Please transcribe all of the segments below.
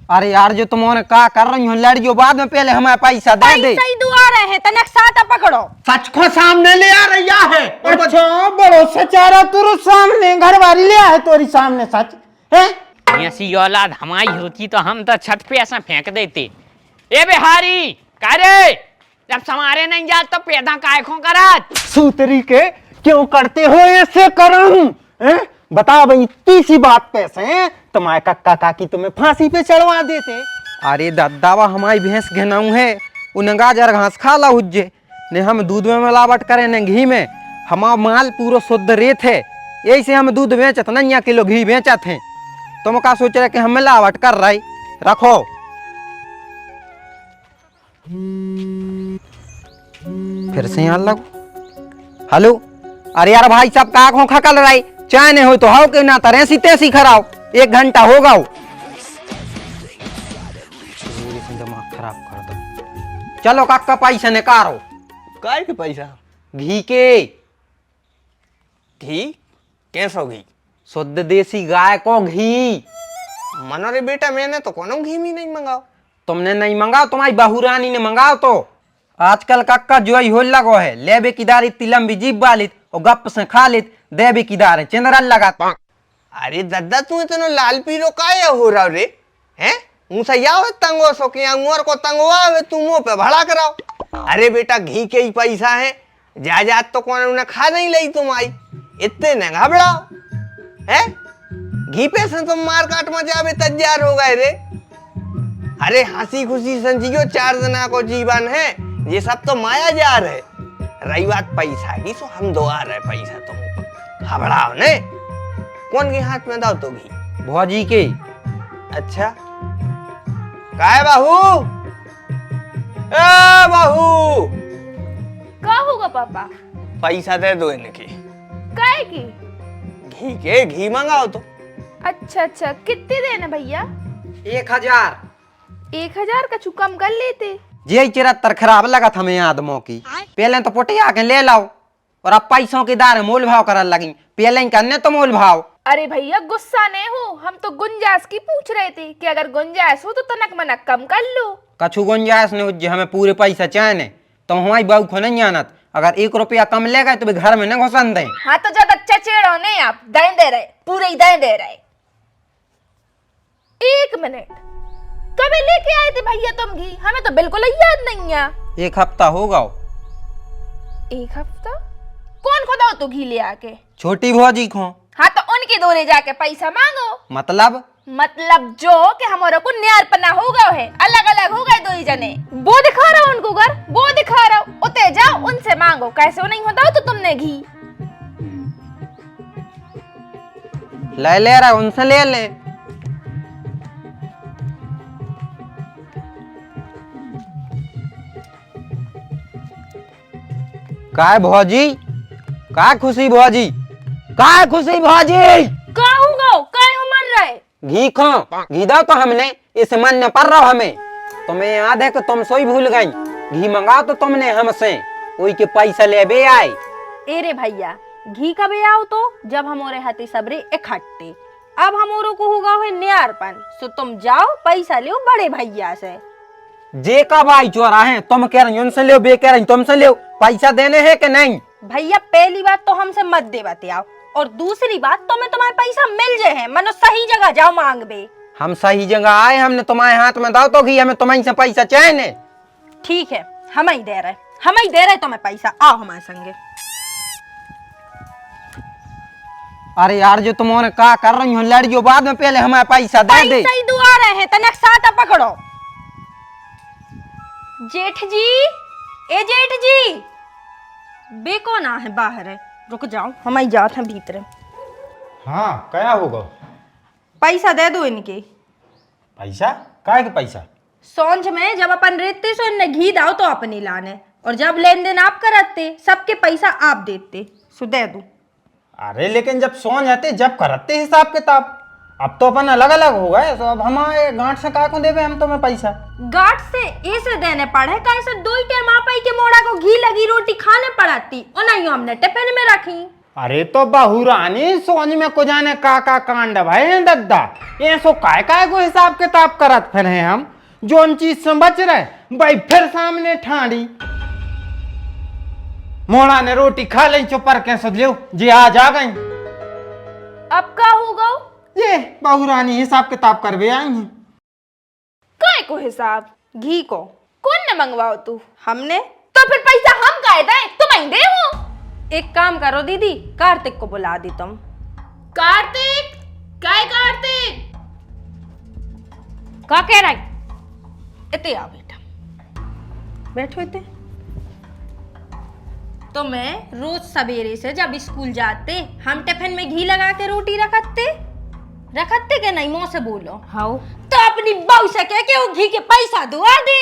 अरे यार जो तुमने का कर रही हो लड़ियो बाद में पहले हमें पैसा दे दे। पैसा ही दुआ रहे हैं तनक साटा पकड़ो। सच को सामने ले आ रही है। अच्छा बड़ो सचारा तुर सामने घर वाली ले है तोरी सामने सच है। ऐसी औलाद हमारी होती तो हम तो छत पे ऐसा फेंक देते। ए बिहारी करे जब समारे नहीं जात तो पैदा काय खो करत सूतरी के क्यों करते हो ऐसे करम हैं? बता भाई इतनी सी बात पैसे तुम्हारे कक्का काकी तुम्हें फांसी पे चढ़वा देते। अरे दादावा हमारी भैंस घेनाऊ है उनगा जर घास खा ला हुज्जे ने हम दूध में मिलावट करे ने घी में हमारा माल पूरा शुद्ध रेत है यही से हम दूध बेचत नहीं किलो घी बेचत हैं। तुम का सोच रहे कि हम मिलावट कर रही रखो। फिर से यहाँ लगो हेलो। अरे यार भाई सब का आंखों खकल रही चाय नहीं हो तो हाउ के ना तरह सी तेसी खराओ 1 घंटा होगा दिमाग खराब कर दो। चलो काका पैसा निकालो। काय के पैसा? घी के घी कैसो घी? शुद्ध देसी गाय को घी। मनो रे बेटा मैंने तो कोनो घी भी नहीं मंगाओ। तुमने नहीं मंगाओ तुम्हारी बहू रानी ने मंगाओ। तो आजकल कक्का जो ही हो लगो है लेबे किदार इतनी लंबी जीप वालित और गप से खा लित देबे किदार है चंद्रा लगा। अरे दादा तू इतना लाल पीरो काया हो रहा रे हैं? मुसैया हो तंगो सो के अंगूर को तंगवा है तू मुंह पे भड़ा कराओ। अरे बेटा घी के ही पैसा है जायदाद तो कौन उन्हें खा नहीं ली तुम आई इतने न घबराओ है। घी पे से तुम मार काट मचावे तैयार हो गए रे। अरे हंसी खुशी संजियो 4 जना को जीवन है ये सब तो माया जार है। रही बात पैसा की सो हम दो आ रहे पैसा तुम घबराओ ने। कौन के हाथ में दाओ तो घी? भौजी के। अच्छा काय बाहू ए बाहू का होगा पापा? पैसा दे दो इनके। काय की? घी के घी मंगाओ तो। अच्छा अच्छा कितने देना भैया? 1000। 1000 का चुकम कर लेते। जे चिरत्तर खराब लगा था हमें आदमों की पहले तो पुटिया के ले लाओ और अब पैसों के दार मोल भाव करने लगी पहले करने तो मोल भाव। अरे भैया गुस्सा नहीं हो हम तो गुंजाइश की पूछ रहे थे कि अगर गुंजाइश हो तो तनक मनक कम कर लो। कछु गुंजाइश नहीं हो हमें पूरे पैसा चाहिए तो हमारी बहू को नहीं जानत अगर 1 रुपया कम ले गए तो भी घर में न घुसन दे। हाँ तो ज्यादा चचेड़ो नहीं आप दाएं दे रहे पूरे ही दाएं दे रहे। 1 मिनट कभी लेके आए थे भैया तुम घी? हमें तो बिल्कुल याद नहीं है। 1 हफ्ता होगा। 1 हफ्ता? कौन खुदा तो घी ले आके? छोटी भौजी को। हाँ तो उनके दोरे जाके पैसा मांगो। मतलब जो कि हमारे को न्यारपना हो गया है अलग अलग हो गए 2 ही जने। वो दिखा रहा हूँ उनको घर वो दिखा रहा हूँ उते जाओ उनसे मांगो कैसे नहीं होता तो तुमने घी ले रहा उनसे ले ले। काय भौजी काय खुशी भौजी काय खुशी भौजी का होगा काय हो मन रहे घी खो घी दो तो हमने इस मन न पर रहो हमें तुम्हें याद है कि तुम सोई भूल गई घी मंगाओ तो तुमने हमसे वही के पैसा ले बे आए। एरे भैया घी कभी आओ तो जब हमारे हाथी सबरे इकट्ठे अब हमारो को होगा है न्यारपन सो तुम जाओ पैसा लो बड़े भैया से। जे का भाई चोरा है तुम कह रही उनसे ले बे कह रही तुमसे ले पैसा देने हैं कि नहीं? भैया पहली बात तो हमसे मत दे बतियाओ और दूसरी बात तुम्हें तुम्हारे पैसा मिल जाए हैं मनो सही जगह जाओ मांग बे। हम सही जगह आए हमने तुम्हारे हाथ में दाओ तो घी हमें तुम्हारी से पैसा चाहिए। ठीक है हम ही दे रहे तुम्हें पैसा आओ हमारे संगे। अरे यार जो तुमने का कर रही हो लड़ियो बाद में पहले हमें पैसा दे दे। पैसा ही दुआ रहे हैं तनक साटा पकड़ो। जेठ जी ए जेठ जी बेको ना है बाहर है रुक जाओ हम ही जाते हैं भीतर। हाँ क्या होगा? पैसा दे दो इनके। पैसा काय के पैसा? सौंझ में जब अपन रेते सो इन्हें घी दाओ तो अपनी लाने और जब लेन देन आप करते सबके पैसा आप देते सो दे दो। अरे लेकिन जब सोन जाते जब करते हिसाब किताब अब तो अपन अलग अलग हो गए तो अब हमारे गांठ से का को देवे हम तुम्हें पैसा? गांठ से ऐसे देने पड़े कैसे 2 टाइम आप ही के मोड़ा को घी लगी रोटी खाने पड़ती और नहीं हमने टिफिन में रखी। अरे तो बहू रानी सोन में को जाने का कांड भाई दद्दा ये सो काय काय को हिसाब किताब करत फिर हैं हम जोन चीज से बच रहे भाई फिर सामने ठाड़ी मोड़ा ने रोटी खा ली चुपर के सो लियो जी आज आ गई अब का होगा ये बहुरानी हिसाब किताब करवे आई हैं। काय को हिसाब घी को कौन ने मंगवाओ तू हमने तो फिर पैसा हम काहे दें तुम ही दे हो। एक काम करो दीदी कार्तिक को बुला दी तुम। कार्तिक काय कार्तिक का कह रहा है इते आ बेटा बैठो इते। तो मैं रोज सवेरे से जब स्कूल जाते हम टिफिन में घी लगा के रोटी रखते के नहीं मुंह से बोलो हाँ तो अपनी बहू से कह के वो घी के पैसा दुआ दे।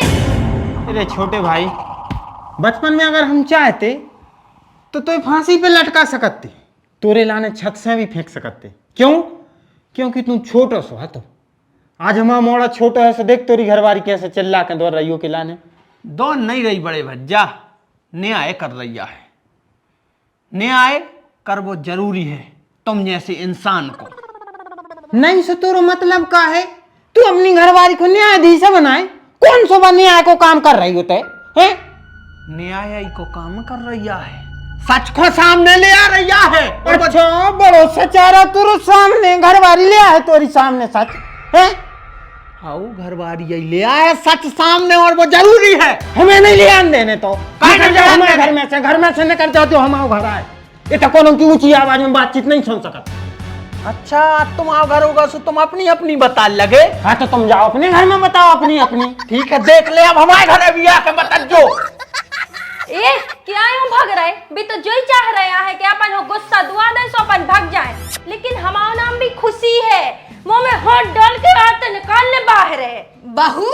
अरे छोटे भाई बचपन में अगर हम चाहते तो फांसी पे लटका सकते तोरे लाने छत से भी फेंक सकते क्यों क्योंकि तू छोटा सो है तो आज हमारा मोड़ा छोटा है से देख तोरी घरवारी कैसे चिल्ला के दौड़ रही हो के लाने दौड़ नहीं रही बड़े भज्जा न्याय कर रही है न्याय कर वो जरूरी है तुम जैसे इंसान को। नहीं सो तोरो मतलब का है तू अपनी घरवारी को न्यायाधीश बनाए कौन सो न्याय को काम कर रही होते है न्याय को काम कर रही है सच को सामने ले आ रही है। अच्छा बड़ो सचारा तोरो सामने घरवारी ले आए तोरी सामने सच है हाँ घरवारी यही ले आया सच सामने और वो जरूरी है। हमें नहीं ले आन देने तो हमारे घर में से निकल जाते हो हमारे घर आए ये तो कोनो की ऊंची आवाज में बातचीत नहीं सुन सकता। अच्छा तुम आओ घर होगा सो तुम अपनी अपनी बता लगे। हाँ तो तुम जाओ अपने घर में बताओ अपनी अपनी ठीक है देख ले अब हमारे घर भी आके बता जो ए क्या यूं भाग रहे भी तो जो ही चाह रहे हैं कि अपन हो गुस्सा दुआ दे सो अपन भाग जाए लेकिन हमारा नाम भी खुशी है मुंह में हाथ डाल के हाथ निकालने बाहर है। बहू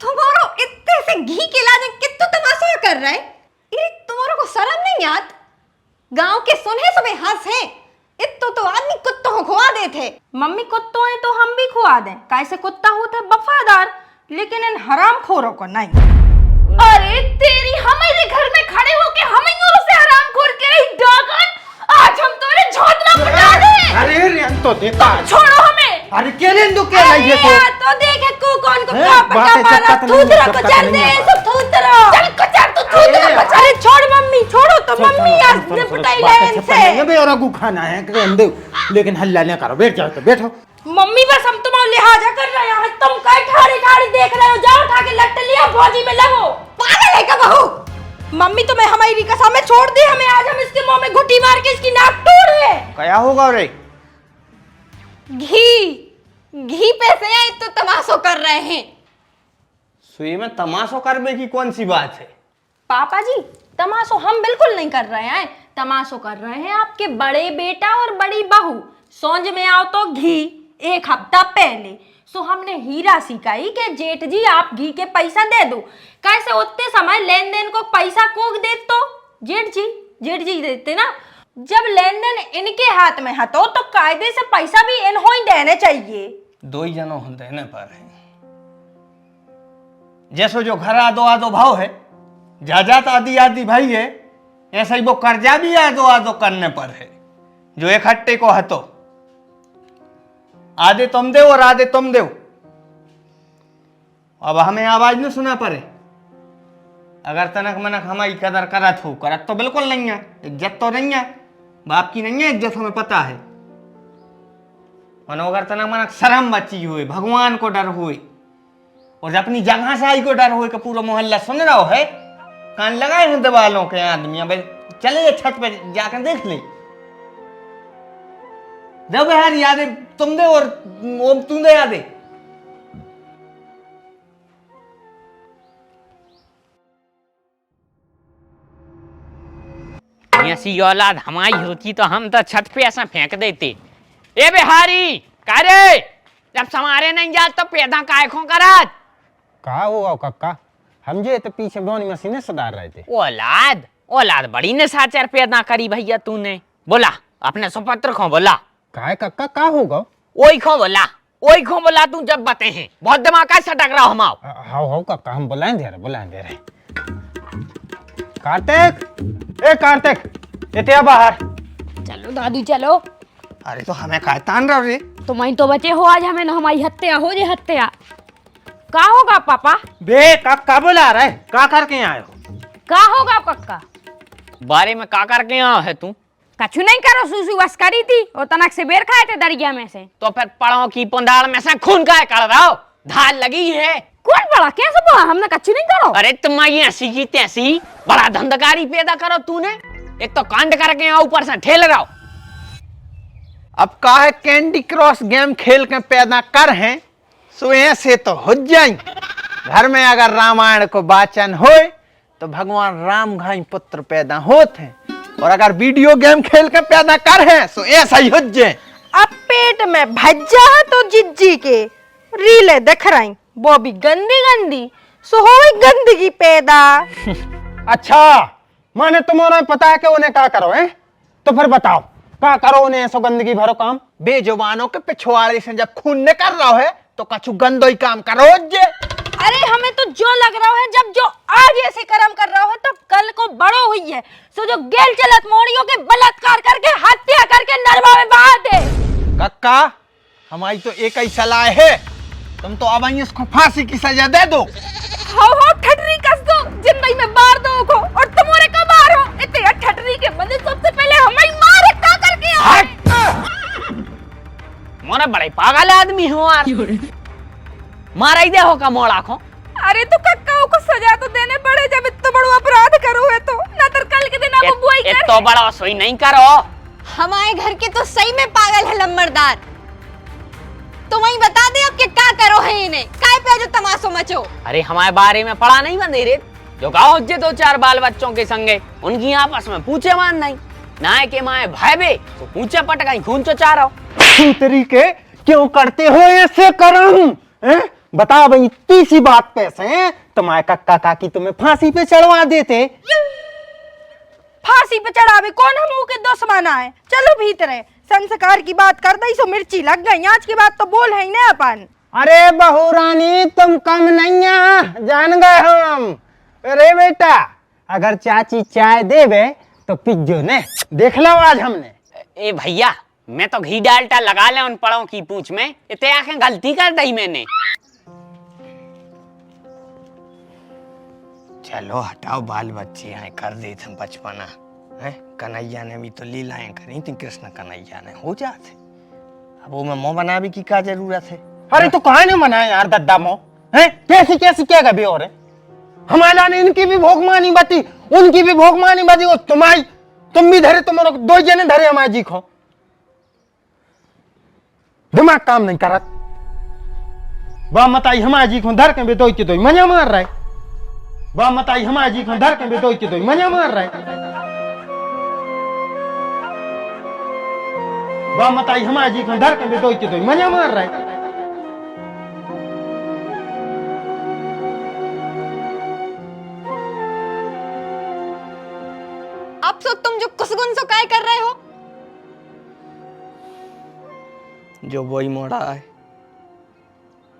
तुम्हारो इतने से घी के लाने कितना तमाशा कर रहे ये तुम्हारो को शर्म नहीं आत गांव के सुने सबे हंस है इतो तो आदमी कुत्तों को खुआ दे थे। मम्मी कुत्तों है तो हम भी खुआ दें कैसे कुत्ता होते वफादार लेकिन इन हराम खोरों को नहीं। अरे तेरी हमारे घर में खड़े होके हम से हराम खोर के रही डाकन आज हम तोरे झोंतला पटा दे। अरे रेन तो देता छोड़ो हमें। अरे केले दो के लाइए तो देखे को कौन को क्या पटा मारा थूतरा को चढ़ दे सब थूतरा चल को चढ़ तू थूतरा को अरे छोड़ मम्मी छोड़ो तो मम्मी आज निपटाई ले इनसे ये भी और खाना है रेन दो लेकिन हल्ला न करो बैठ जाओ तो बैठो। मम्मी बस हम तुम्हारा लिहाजा कर रहे हैं तुम काय ठाड़ी ठाड़ी देख रहे हो जाओ उठा के लट लिया फौजी में लगो पागल है क्या बहू मम्मी तुम्हें हमारी कसम में छोड़ दी हमें आज हम इसके मुंह में घुटी मार के इसकी नाक तोड़ है। क्या होगा रे घी पैसे हैं तो तमाशो कर रहे हैं सुई में तमाशो करने की कौन सी बात है। पापा जी तमाशो हम बिल्कुल नहीं कर रहे हैं तमाशो कर रहे हैं आपके बड़े बेटा और बड़ी बहू सोंझ में आओ तो घी एक हफ्ता पहले सो हमने हीरा सिखाई कि जेठ जी आप घी के पैसा दे दो कैसे उतने समय लेन देन को पैसा कोक दे तो जेठ जी देते ना जब लेन देन इनके हाथ में है तो कायदे से पैसा भी इन्हों ही देने चाहिए। दो ही जनों देने पर है जैसो जो घर आदो भाव है जाजात आदि आदि भाई है ऐसा ही वो कर्जा भी आदो करने पर है जो इकट्ठे को हतो आधे तुम दे और आधे तुम दो। अब हमें आवाज नहीं सुना पड़े अगर तनक मनक हमारी कदर करत तो बिल्कुल नहीं है इज्जत तो नहीं है बाप की नहीं है इज्जत हमें पता है मनो अगर तनक मनक शर्म बची हुई भगवान को डर हुई और अपनी जगह से आई को डर हुई कि पूरा मोहल्ला सुन रहा हो है कान लगाए हैं दीवालों के आदमी भाई चले छत पे जाकर देख ले जब यार यादें तुम दे और तुम दे यादें ऐसी औलाद हमारी होती तो हम तो छत पे ऐसा फेंक देते। ए बिहारी कारे जब समारे नहीं जात तो पैदा काय खो करत कहा हुआ कक्का हम जे तो पीछे बोनी मशीने सुधार रहे थे। औलाद बड़ी निशाचर पैदा करी भैया तूने बोला अपने सुपत्र खो बोला काय कक्का का होगा ओई खो बोला तू जब बते हैं बहुत दिमाग का सटक रहा हम हाउ कक्का हम बुलाएं दे रहे कार्तिक इते बाहर चलो दादू चलो। अरे तो हमें काय तान रहा रे तुम वहीं तो बचे हो आज, हमें ना हमारी हत्या हो जे हत्या। का होगा पापा? बे का बुला रहा है, का करके आए हो? का होगा कक्का? बारे में का करके आया है तू? कछु नहीं करो, सुसु बस करी थी और तनक से बेर खाए थे दरिया में से। तो फिर पड़ों की पुंडाल में से खून का कर रहा हो? धार लगी है। कौन बड़ा कैसे बोला? हमने कछु नहीं करो। अरे तुम ये ऐसी की तैसी बड़ा धंधकारी पैदा करो तूने। एक तो कांड करके यहाँ ऊपर से ठेल रहा हो। अब का है कैंडी क्रॉस गेम खेल के पैदा कर हैं, सो ऐसे तो हो जाए। घर में अगर रामायण को वाचन होए तो भगवान राम घाई पुत्र पैदा होते हैं, और अगर वीडियो गेम खेल के पैदा कर हैं सो ऐसा ही हो जाए। अब पेट में भज्जा है तो जिज्जी के रीले दिख रही, वो भी गंदी गंदी, सो हो गंदगी पैदा। अच्छा, माने तुम्हारा पता है कि उन्हें क्या करो है, तो फिर बताओ क्या करो उन्हें ऐसो गंदगी भरो काम? बेजुबानों के पिछवाड़े से जब खून निकल रहा है तो कछु गंदो ही काम करो जे। अरे हमें तो जो लग रहा है, जब जो आज ऐसे कर्म कर रहा है तब कल को बड़ो हुई है। सो जो गेल चलत मोड़ियों के बलात्कार करके हत्या करके नरवा में बहा दे। कक्का, हमारी तो एक ही सलाह है, तुम तो अब इसको फांसी की सजा दे दो। हो ठटरी कस दो, जिंदगी में मार दो को, और तुम्हारे का मार हो। इतने ठटरी के बदले सबसे पहले हमें मारे का करके आए। मोरा बड़े पागल आदमी हो यार। मारा ही दे हो का मोड़ा को। अरे तो कक्का को सजा तो देने पड़े, जब इतना बड़ा अपराध करो है तो। ना तो कल के दिन आप बुआई कर। तो बड़ा सोई नहीं करो। हमारे घर के तो सही में पागल है लंबरदार। तो वही बता दे अब के क्या करो है इन्हें, काय पे जो तमाशो मचो। अरे हमारे बारे में पढ़ा नहीं बंदे रे, जो गाँव जे 2-4 बाल बच्चों के संगे उनकी आपस में पूछे मान नहीं ना के माए भाई बे तो पूछे पट गई खून चो रहो। तरीके क्यों करते हो ऐसे कर्म? बता भाई, तीसरी बात पैसे तुम्हारे कक्का काकी तुम्हें फांसी पे चढ़वा देते। फांसी पे चढ़ावे कौन हम के दुश्मन आए? चलो भीतरे, संस्कार की बात कर दई सो मिर्ची लग गई, आज की बात तो बोल है ना अपन। अरे बहू रानी, तुम कम नहीं है, जान गए हम। अरे बेटा, अगर चाची चाय देवे तो पिज्जो ने देख लो आज हमने। ए भैया, मैं तो घी डालटा लगा ले उन पड़ों की पूंछ में, इतने आंखें गलती कर दी मैंने। चलो हटाओ, बाल बच्चे हैं, कर देते हैं बचपना है। कन्हैया ने भी तो लीलाएं करी थी, कृष्ण कन्हैया ने हो जाते। अब वो में मुंह बनावे की क्या जरूरत है? अरे तो कहा नहीं मनाए यार दद्दा मो है, कैसी कैसी क्या गबी और है? हमारा ने इनकी भी भोग मानी बती, उनकी भी भोग मानी बती, और तुम्हारी तुम भी धरे, तुम दो जने धरे हमारे जी को। दिमाग काम नहीं करत। बा मताई हमारे जी को धर के बेदोई के दोई मजा मार रहा है। बा मताई हमारे जी को धर के बेदोई के दोई मजा मार रहा है। बा मताई हमारे जी को धर के बेदोई के दोई मजा मार रहा है। अब तो तुम जो कुसगुन सो काय कर रहे हो? जो वही मोड़ा है,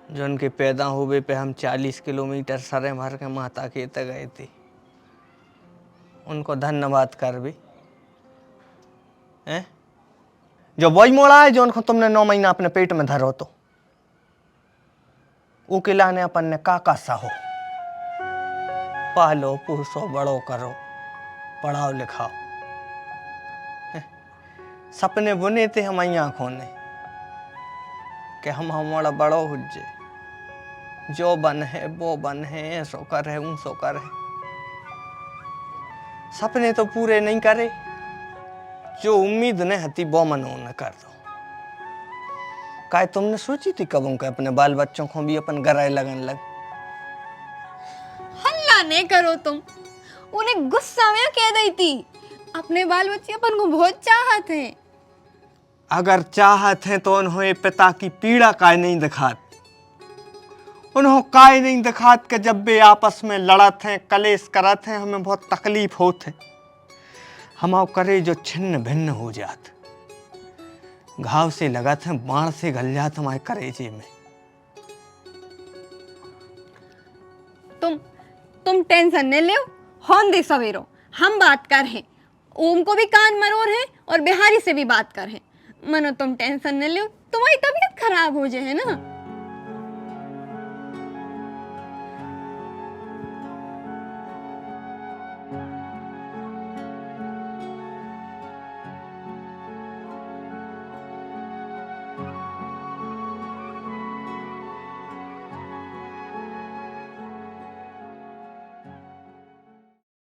जो उनके पैदा हुए पे हम 40 किलोमीटर सरे भर के माता के तक गए थे, उनको धन्यवाद कर भी हैं। जो वही मोड़ा है जो उनको तुमने 9 महीना अपने पेट में धरो, तो वो किला ने अपन ने काका सा हो, पालो पोसो बड़ो करो, पढ़ाओ लिखाओ, सपने बुने थे हमारी आंखों ने कि हम हमारा बड़ो हुज्जे, जो बन है वो बन है, ऐसो कर है ऊंसो कर है। सपने तो पूरे नहीं करे, जो उम्मीद ने हती वो मनो न कर दो। काय तुमने सोची थी कब उनके अपने बाल बच्चों को भी अपन गराए लगन लग? हल्ला नहीं करो तुम, उन्हें गुस्सा में कह दी थी, अपने बाल बच्चे अपन को बहुत चाहत हैं। अगर चाहत है तो उन्होंने पिता की पीड़ा काय नहीं दिखात, उन्होंने काय नहीं दिखात कि जब वे आपस में लड़त हैं, कलेश करत हैं, हमें बहुत तकलीफ होत है, हम करे जो छिन्न भिन्न हो जात, घाव से लगत हैं, बाण से गल जात हमारे करेजे में। तुम टेंशन नहीं लो, होन दे सवेरो, हम बात कर हैं, ओम को भी कान मरोर है और बिहारी से भी बात कर हैं। मनो तुम टेंशन नहीं लो, तुम्हारी तबीयत खराब हो जाए है ना।